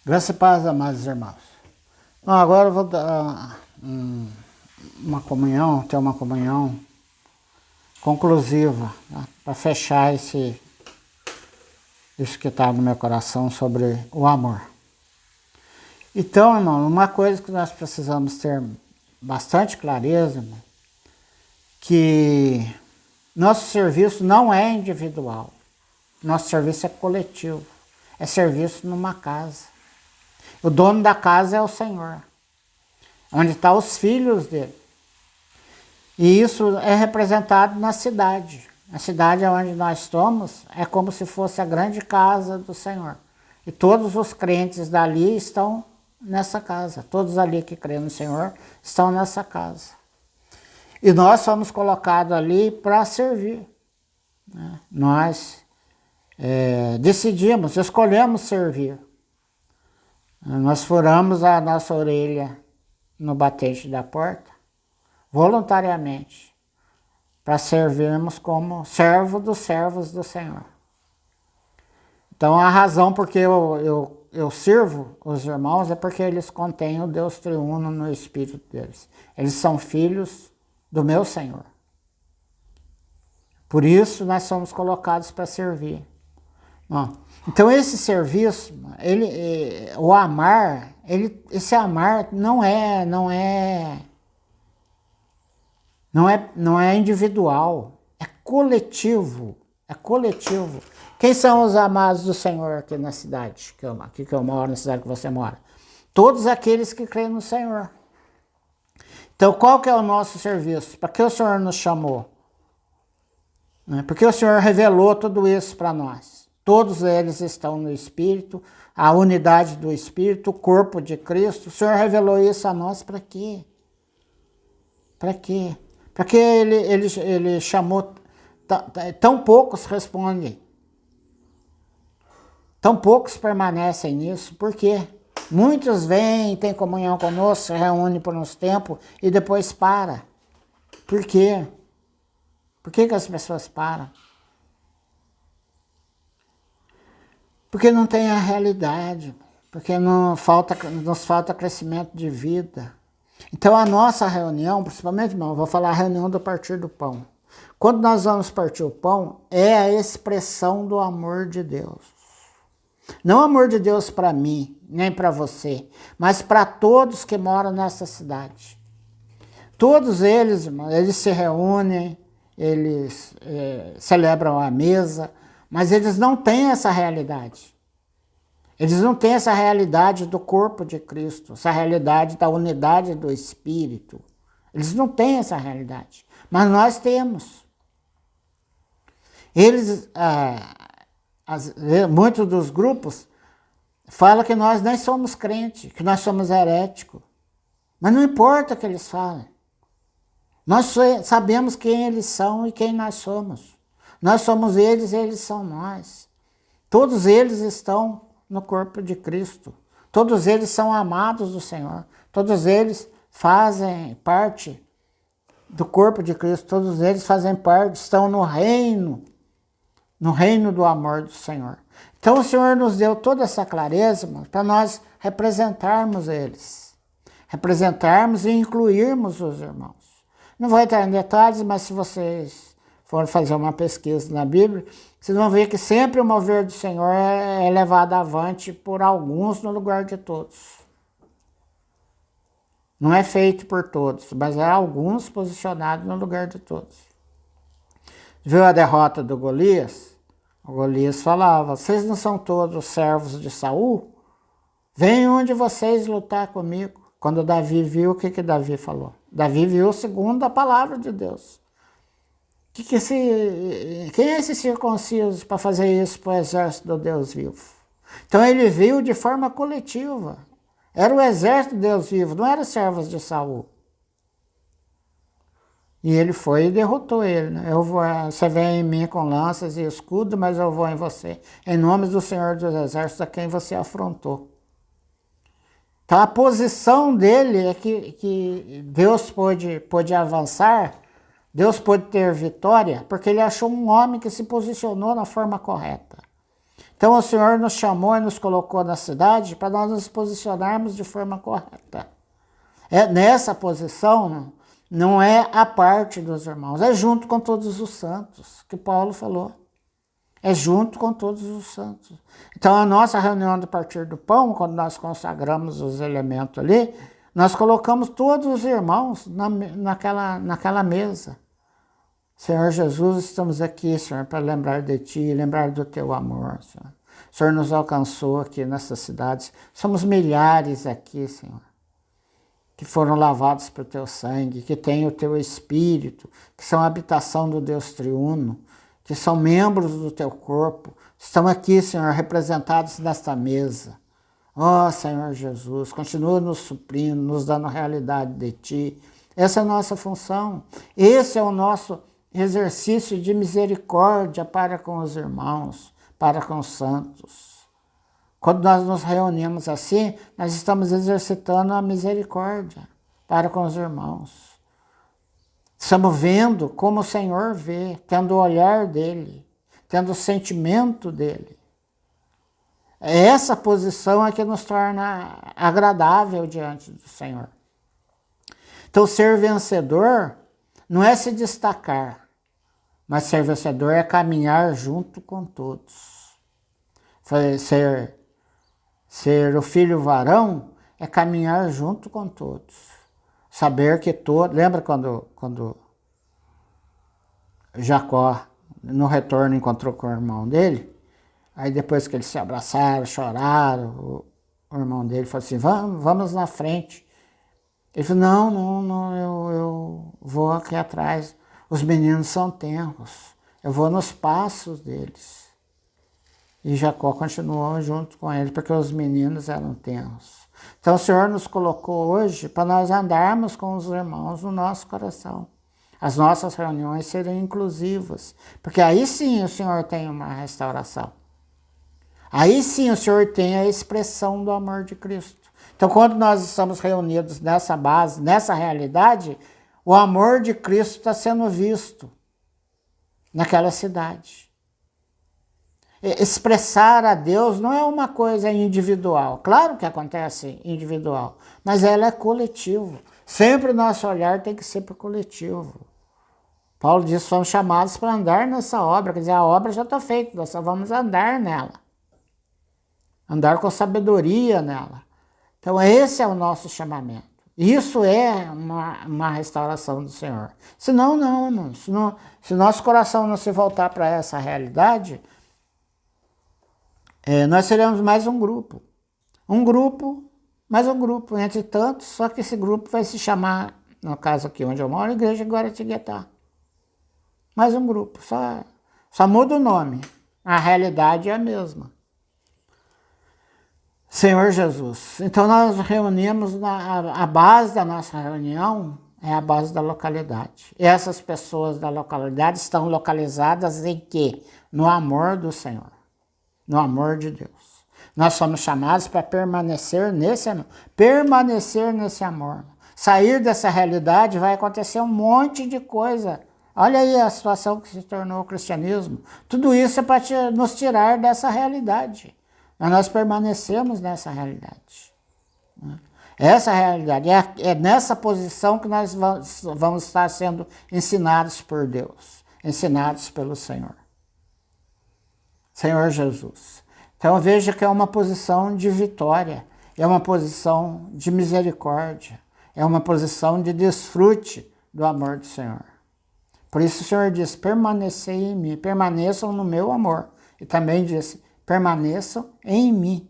Graça e paz, amados irmãos. Bom, agora eu vou dar ter uma comunhão conclusiva, né, para fechar isso que está no meu coração sobre o amor. Então, irmão, uma coisa que nós precisamos ter bastante clareza, irmão, que nosso serviço não é individual, nosso serviço é coletivo, é serviço numa casa. O dono da casa é o Senhor, onde estão os filhos dele. E isso é representado na cidade. A cidade onde nós estamos é como se fosse a grande casa do Senhor. E todos os crentes dali estão nessa casa. Todos ali que creem no Senhor estão nessa casa. E nós somos colocados ali para servir, né? Nós decidimos, escolhemos servir. Nós furamos a nossa orelha no batente da porta, voluntariamente, para servirmos como servo dos servos do Senhor. Então a razão porque eu sirvo os irmãos é porque eles contêm o Deus triuno no espírito deles. Eles são filhos do meu Senhor. Por isso nós somos colocados para servir. Bom, então esse serviço, o amar, esse amar não é individual, é coletivo, é coletivo. Quem são os amados do Senhor aqui na cidade, aqui que eu moro, na cidade que você mora? Todos aqueles que creem no Senhor. Então qual que é o nosso serviço? Para que o Senhor nos chamou? Porque o Senhor revelou tudo isso para nós. Todos eles estão no Espírito, a unidade do Espírito, o corpo de Cristo. O Senhor revelou isso a nós para quê? Para quê? Para que ele chamou, tão poucos respondem. Tão poucos permanecem nisso. Por quê? Muitos vêm, têm comunhão conosco, se reúnem por uns tempos e depois para. Por quê? Por que as pessoas param? Porque não tem a realidade, porque nos falta crescimento de vida. Então a nossa reunião, principalmente, irmão, eu vou falar a reunião do partir do pão. Quando nós vamos partir o pão, é a expressão do amor de Deus. Não o amor de Deus para mim, nem para você, mas para todos que moram nessa cidade. Todos eles, irmão, eles se reúnem, eles celebram a mesa, mas eles não têm essa realidade. Eles não têm essa realidade do corpo de Cristo, essa realidade da unidade do Espírito. Eles não têm essa realidade, mas nós temos. Eles, muitos dos grupos falam que nós nem somos crentes, que nós somos heréticos. Mas não importa o que eles falam. Nós sabemos quem eles são e quem nós somos. Nós somos eles e eles são nós. Todos eles estão no corpo de Cristo. Todos eles são amados do Senhor. Todos eles fazem parte do corpo de Cristo. Todos eles fazem parte, estão no reino do amor do Senhor. Então o Senhor nos deu toda essa clareza para nós representarmos eles. Representarmos e incluirmos os irmãos. Não vou entrar em detalhes, mas se vocês forem fazer uma pesquisa na Bíblia, vocês vão ver que sempre o mover do Senhor é levado avante por alguns no lugar de todos. Não é feito por todos, mas é alguns posicionados no lugar de todos. Viu a derrota do Golias? O Golias falava, vocês não são todos servos de Saul? Venham um de vocês lutar comigo. Quando Davi viu, o que Davi falou? Davi viu segundo a palavra de Deus. Quem é esse circunciso para fazer isso para o exército do Deus vivo? Então ele viu de forma coletiva. Era o exército do Deus vivo, não eram servos de Saul. E ele foi e derrotou ele. Né? Você vem em mim com lanças e escudo, mas eu vou em você. Em nome do Senhor dos Exércitos, a quem você afrontou. Então a posição dele é que Deus pôde avançar, Deus pôde ter vitória, porque ele achou um homem que se posicionou na forma correta. Então o Senhor nos chamou e nos colocou na cidade para nós nos posicionarmos de forma correta. Nessa posição não é a parte dos irmãos, é junto com todos os santos, que Paulo falou. É junto com todos os santos. Então a nossa reunião do partir do pão, quando nós consagramos os elementos ali, nós colocamos todos os irmãos naquela mesa. Senhor Jesus, estamos aqui, Senhor, para lembrar de Ti, lembrar do Teu amor, Senhor. O Senhor nos alcançou aqui nessas cidades. Somos milhares aqui, Senhor, que foram lavados pelo Teu sangue, que têm o Teu Espírito, que são a habitação do Deus triuno, que são membros do Teu corpo. Estão aqui, Senhor, representados nesta mesa. Ó Senhor Jesus, continua nos suprindo, nos dando a realidade de Ti. Essa é a nossa função. Esse é o nosso exercício de misericórdia para com os irmãos, para com os santos. Quando nós nos reunimos assim, nós estamos exercitando a misericórdia para com os irmãos. Estamos vendo como o Senhor vê, tendo o olhar dele, tendo o sentimento dele. Essa posição é que nos torna agradável diante do Senhor. Então, ser vencedor não é se destacar, mas ser vencedor é caminhar junto com todos. Ser o filho varão é caminhar junto com todos. Saber que todos... Lembra quando Jacó, no retorno, encontrou com o irmão dele? Aí depois que eles se abraçaram, choraram, o irmão dele falou assim, vamos na frente. Ele falou, não, eu vou aqui atrás. Os meninos são tenros, eu vou nos passos deles. E Jacó continuou junto com ele, porque os meninos eram tenros. Então o Senhor nos colocou hoje para nós andarmos com os irmãos no nosso coração. As nossas reuniões serem inclusivas, porque aí sim o Senhor tem uma restauração. Aí sim o Senhor tem a expressão do amor de Cristo. Então quando nós estamos reunidos nessa base, nessa realidade, o amor de Cristo está sendo visto naquela cidade. Expressar a Deus não é uma coisa individual. Claro que acontece individual, mas ela é coletiva. Sempre o nosso olhar tem que ser para o coletivo. Paulo diz que somos chamados para andar nessa obra. Quer dizer, a obra já está feita, nós só vamos andar nela. Andar com sabedoria nela. Então esse é o nosso chamamento. Isso é uma restauração do Senhor. Senão, não, irmão. Se nosso coração não se voltar para essa realidade, nós seremos mais um grupo. Mais um grupo, entre tantos, só que esse grupo vai se chamar, no caso aqui onde eu moro, Igreja Guaratinguetá. Mais um grupo, só muda o nome. A realidade é a mesma. Senhor Jesus, então nós reunimos, a base da nossa reunião é a base da localidade. E essas pessoas da localidade estão localizadas em quê? No amor do Senhor, no amor de Deus. Nós somos chamados para permanecer nesse amor. Sair dessa realidade vai acontecer um monte de coisa. Olha aí a situação que se tornou o cristianismo. Tudo isso é para nos tirar dessa realidade. Mas nós permanecemos nessa realidade. Essa realidade, é nessa posição que nós vamos estar sendo ensinados por Deus, ensinados pelo Senhor. Senhor Jesus. Então veja que é uma posição de vitória, é uma posição de misericórdia, é uma posição de desfrute do amor do Senhor. Por isso o Senhor diz, permanecei em mim, permaneçam no meu amor. E também disse, permaneçam em mim.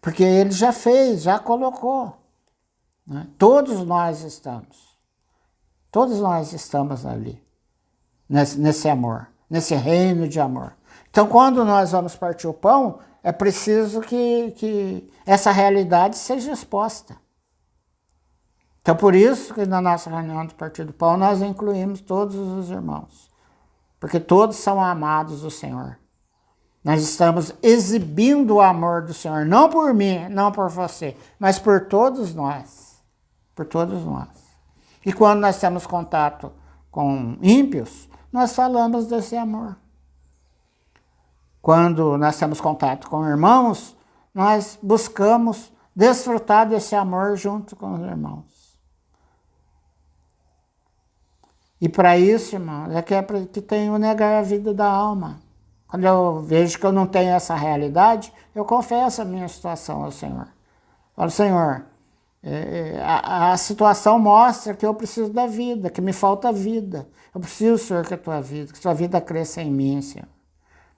Porque ele já fez, já colocou. Né? Todos nós estamos ali, nesse amor, nesse reino de amor. Então quando nós vamos partir o pão, é preciso que essa realidade seja exposta. Então por isso que na nossa reunião do partir do pão nós incluímos todos os irmãos. Porque todos são amados do Senhor. Nós estamos exibindo o amor do Senhor, não por mim, não por você, mas por todos nós. Por todos nós. E quando nós temos contato com ímpios, nós falamos desse amor. quando nós temos contato com irmãos, nós buscamos desfrutar desse amor junto com os irmãos. E para isso, irmãos, é que tenho que negar a vida da alma. Quando eu vejo que eu não tenho essa realidade, eu confesso a minha situação ao Senhor. Falo, Senhor, a situação mostra que eu preciso da vida, que me falta vida. Eu preciso, Senhor, que a tua vida cresça em mim, Senhor,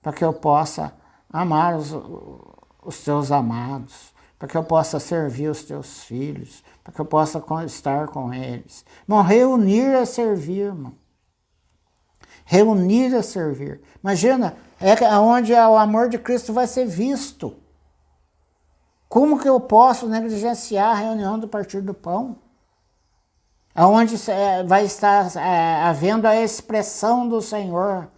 para que eu possa amar os teus amados, para que eu possa servir os teus filhos, para que eu possa estar com eles. Irmão, reunir é servir, irmão. Reunir é servir. Imagina, é onde o amor de Cristo vai ser visto. Como que eu posso negligenciar a reunião do Partir do Pão? Onde vai estar havendo a expressão do Senhor.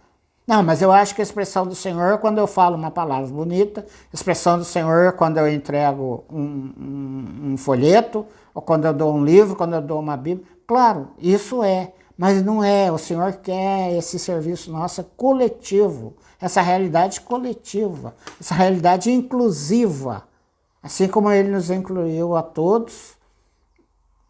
Não, mas eu acho que a expressão do Senhor é quando eu falo uma palavra bonita, a expressão do Senhor é quando eu entrego um folheto, ou quando eu dou um livro, quando eu dou uma Bíblia. Claro, isso é, mas não é. O Senhor quer esse serviço nosso coletivo, essa realidade coletiva, essa realidade inclusiva. Assim como Ele nos incluiu a todos,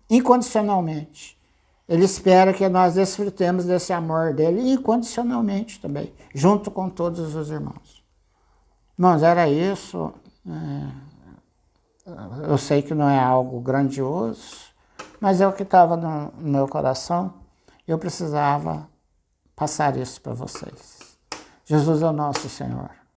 incondicionalmente. Ele espera que nós desfrutemos desse amor dele incondicionalmente também, junto com todos os irmãos. Irmãos, era isso. Eu sei que não é algo grandioso, mas é o que estava no meu coração. Eu precisava passar isso para vocês. Jesus é o nosso Senhor.